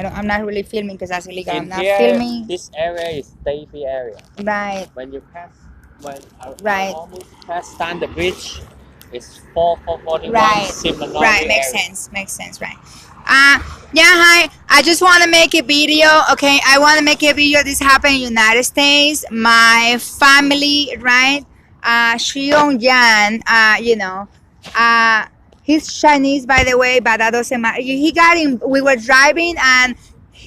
I'm not really filming because that's illegal. I'm not here, filming. This area is Davy area. Right. When you pass, Right. almost pass down the bridge, it's 441 Right. Seminole Right. Makes area. sense. Makes sense. Right. Yeah. Hi. I just want to make a video. Okay. I want to make a video. This happened in the United States. My family, right? Shion Yan. He's Chinese, by the way, but that doesn't matter. He got in. We were driving, and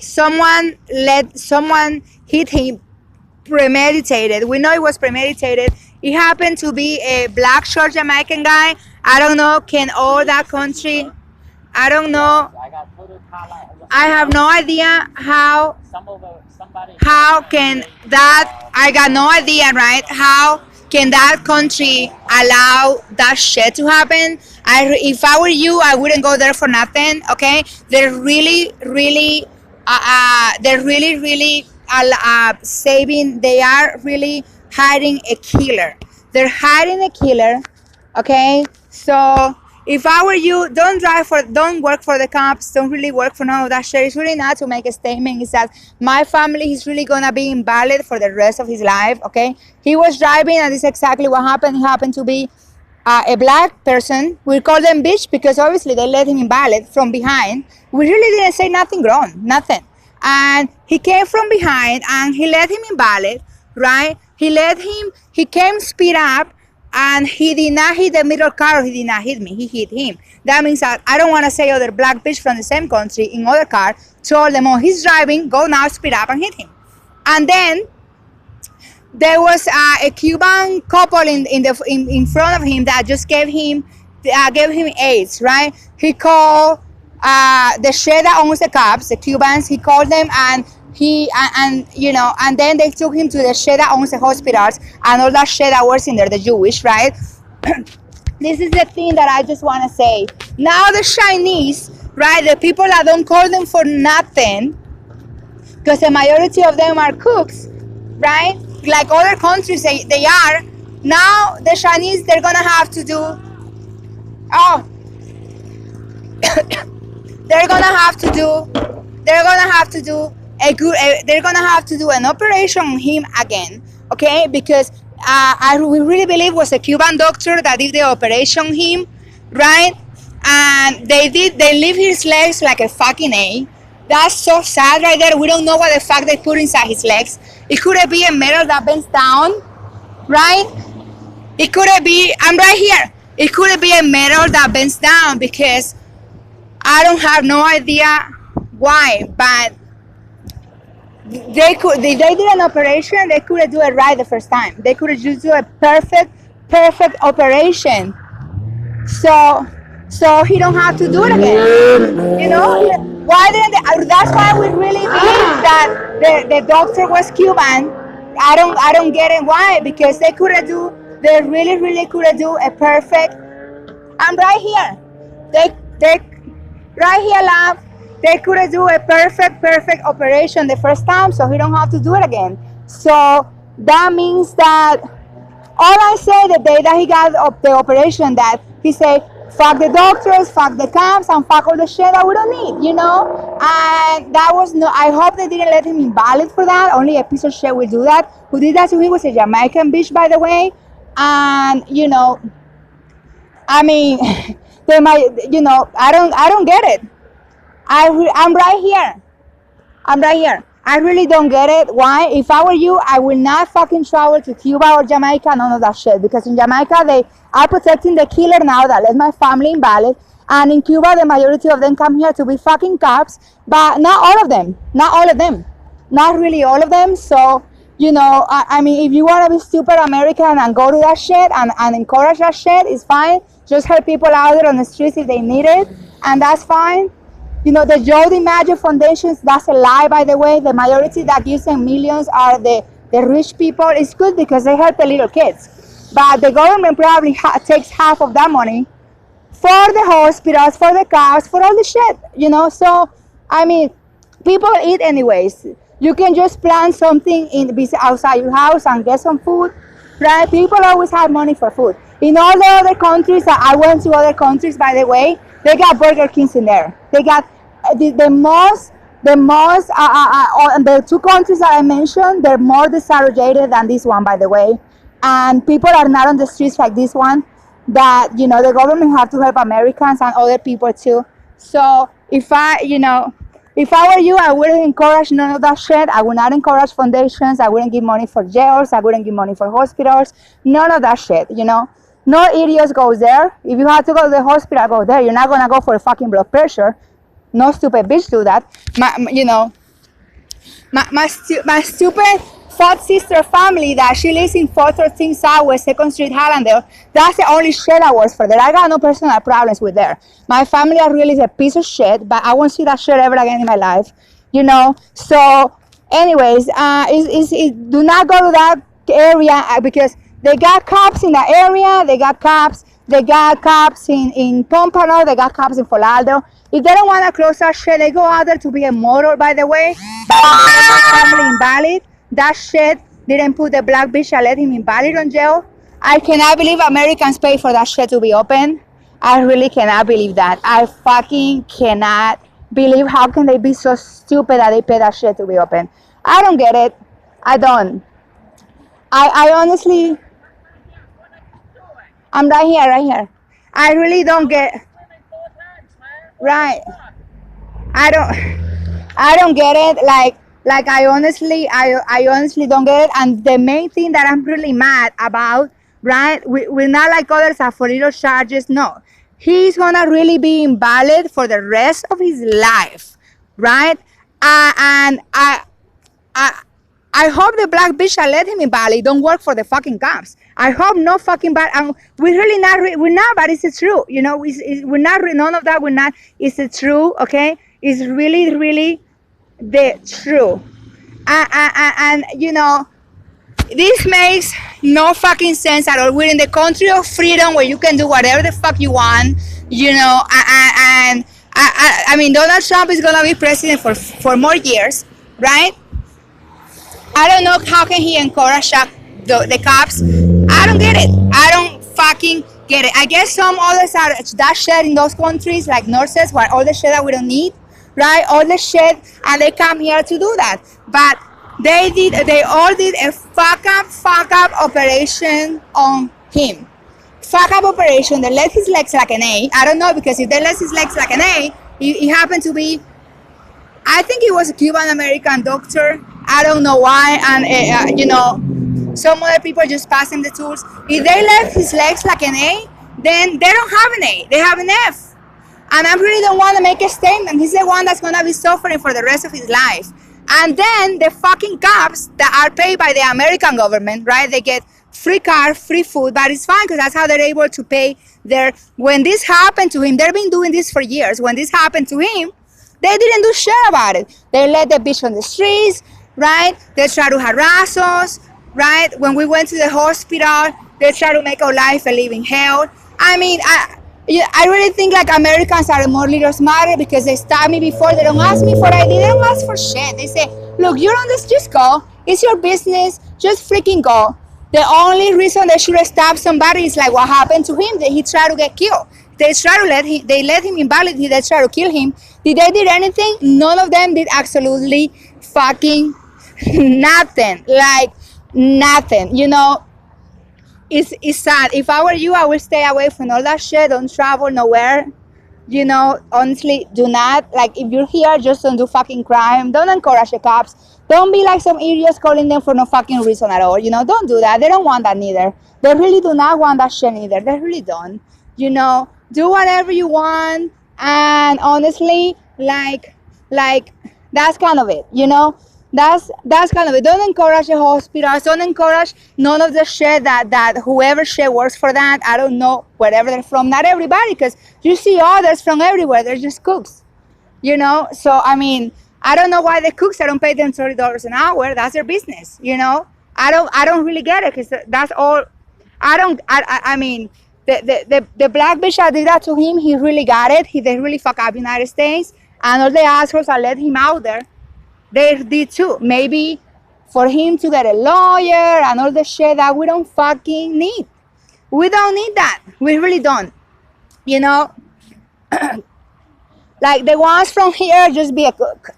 someone hit him. Premeditated. We know it was premeditated. It happened to be a black short Jamaican guy. I don't know. Can all that country? I don't know. I have no idea how. How can that? I got no idea, right? How can that country allow that shit to happen? If I were you, I wouldn't go there for nothing. Okay, they're really saving. They are really hiding a killer. They're hiding a killer. Okay, so if I were you, don't work for the cops. Don't really work for none of that shit. It's really not to make a statement. It's that my family is really gonna be invalid for the rest of his life. Okay, he was driving, and this is exactly what happened. He happened to be a black person. We call them bitch because obviously they let him invalid from behind. We really didn't say nothing wrong, nothing. And he came from behind and he let him invalid, right? He came speed up, and he did not hit the middle car. He did not hit me. He hit him. That means that I don't want to say other black bitch from the same country in other car told them, oh, he's driving, go now, speed up and hit him. And then there was a Cuban couple in front of him that just gave him AIDS, right? He called the shit that owns the cops, the Cubans. He called them, and and then they took him to the shit that owns the hospitals and all that shit that works in there, the Jewish, right? This is the thing that I just want to say. Now the Chinese, right, the people that don't call them for nothing, because the majority of them are cooks, right? Like other countries, they are. Now the Chinese, they're gonna have to do. Oh, they're gonna have to do they're gonna have to do an operation on him again, okay? Because we really believe it was a Cuban doctor that did the operation on him, right? And they leave his legs like a fucking A. That's so sad right there. We don't know what the fuck they put inside his legs. It could be a metal that bends down, right? It could be, I'm right here. It could be a metal that bends down, because I don't have no idea why, but if they did an operation, they could do it right the first time. They could just do a perfect operation. So he don't have to do it again. You know, why didn't they? That's why we really believe that the doctor was Cuban. I don't get it why, because they really could do a perfect. I'm right here. They right here, love. They could do a perfect operation the first time, so he don't have to do it again. So that means that all I say the day that he got the operation, that he said, fuck the doctors, fuck the cops, and fuck all the shit that we don't need, you know? And that was no, I hope they didn't let him invalid for that. Only a piece of shit will do that. Who did that to him was a Jamaican bitch, by the way. And, you know, I mean, they might, you know, I don't get it. I'm right here. I really don't get it. Why? If I were you, I will not fucking travel to Cuba or Jamaica, none of that shit. Because in Jamaica, they are protecting the killer now that let my family invalid. And in Cuba, the majority of them come here to be fucking cops. But not all of them. Not really all of them. So, you know, I mean, if you want to be stupid American and go to that shit and encourage that shit, it's fine. Just help people out there on the streets if they need it. And that's fine. You know, the Joe DiMaggio foundations, that's a lie, by the way. The majority that gives them millions are the rich people. It's good because they help the little kids. But the government probably takes half of that money for the hospitals, for the cops, for all the shit, you know. So, I mean, people eat anyways. You can just plant something outside your house and get some food, right? People always have money for food. In all the other countries, I went to other countries, by the way, they got Burger Kings in there. They got the most The most, the two countries that I mentioned, they're more desegregated than this one, by the way. And people are not on the streets like this one. That, you know, the government have to help Americans and other people too. So if if I were you, I wouldn't encourage none of that shit. I would not encourage foundations. I wouldn't give money for jails. I wouldn't give money for hospitals. None of that shit, you know. No idiots go there. If you have to go to the hospital, go there. You're not going to go for fucking blood pressure. No stupid bitch do that. My stupid fat sister family that she lives in 413 Southwest 2nd Street, Hallandale, that's the only shit that works for there. I got no personal problems with there. My family are really a piece of shit, but I won't see that shit ever again in my life, you know. So, anyways, do not go to that area because they got cops in that area. They got cops in Pompano. They got cops in Falardo. If they don't want to close that shit, they go out there to be a model, by the way. Family invalid. That shit didn't put the black bitch that let him invalid on jail. I cannot believe Americans pay for that shit to be open. I really cannot believe that. I fucking cannot believe how can they be so stupid that they pay that shit to be open. I don't get it. I don't. I honestly, I'm right here. I really don't get. Right. I don't get it. Like I honestly don't get it. And the main thing that I'm really mad about, right? We're not like others that for little charges. No, he's gonna really be invalid for the rest of his life, right? And I hope the black bitch that let him invalid don't work for the fucking cops. I hope no fucking bad. And we're really not. We're not. But it's true. You know, we're not. None of that. We're not. It's true. Okay. It's really, really the true. And you know, this makes no fucking sense at all. We're in the country of freedom where you can do whatever the fuck you want. You know. And I mean, Donald Trump is gonna be president for more years, right? I don't know how can he encourage the cops. I don't get it. I don't fucking get it. I guess some others are that shit in those countries like nurses, where all the shit that we don't need, right? All the shit, and they come here to do that. But they all did a fuck up operation on him. Fuck up operation. They let his legs like an A. I don't know, because if they let his legs like an A, he happened to be, I think he was a Cuban American doctor. I don't know why, and you know, some other people just pass him the tools. If they left his legs like an A, then they don't have an A, they have an F. And I really don't want to make a statement. He's the one that's gonna be suffering for the rest of his life. And then the fucking cops that are paid by the American government, right? They get free car, free food, but it's fine because that's how they're able to pay their. When this happened to him, they've been doing this for years. When this happened to him, they didn't do shit about it. They let the bitch on the streets, right? They try to harass us, right? When we went to the hospital, they try to make our life a living hell. I mean, I really think like Americans are more little smarter because they stop me before. They don't ask me for ID. They don't ask for shit. They say, look, you're on this, just go. It's your business. Just freaking go. The only reason they should have stopped somebody is like what happened to him, that he tried to get killed. They let him invalid. They tried to kill him. Did they did anything? None of them did absolutely fucking nothing. Like nothing. You know, it's sad. If I were you, I would stay away from all that shit. Don't travel nowhere. You know, honestly, do not. Like, if you're here, just don't do fucking crime. Don't encourage the cops. Don't be like some idiots calling them for no fucking reason at all. You know, don't do that. They don't want that neither. They really do not want that shit neither. They really don't. You know, do whatever you want. And honestly, like that's kind of it. You know, that's kind of it. Don't encourage the hospitals. Don't encourage none of the shit that whoever shit works for that. I don't know wherever they're from. Not everybody, because you see others from everywhere. They're just cooks. You know, so I mean, I don't know why the cooks, I don't pay them $30 an hour. That's their business. You know, I don't really get it, because that's all. I mean, the black bitch that did that to him, he really got it. They really fuck up United States, and all the assholes that let him out there, they did too. Maybe for him to get a lawyer and all the shit that we don't fucking need. We don't need that. We really don't. You know, like the ones from here, just be a cook.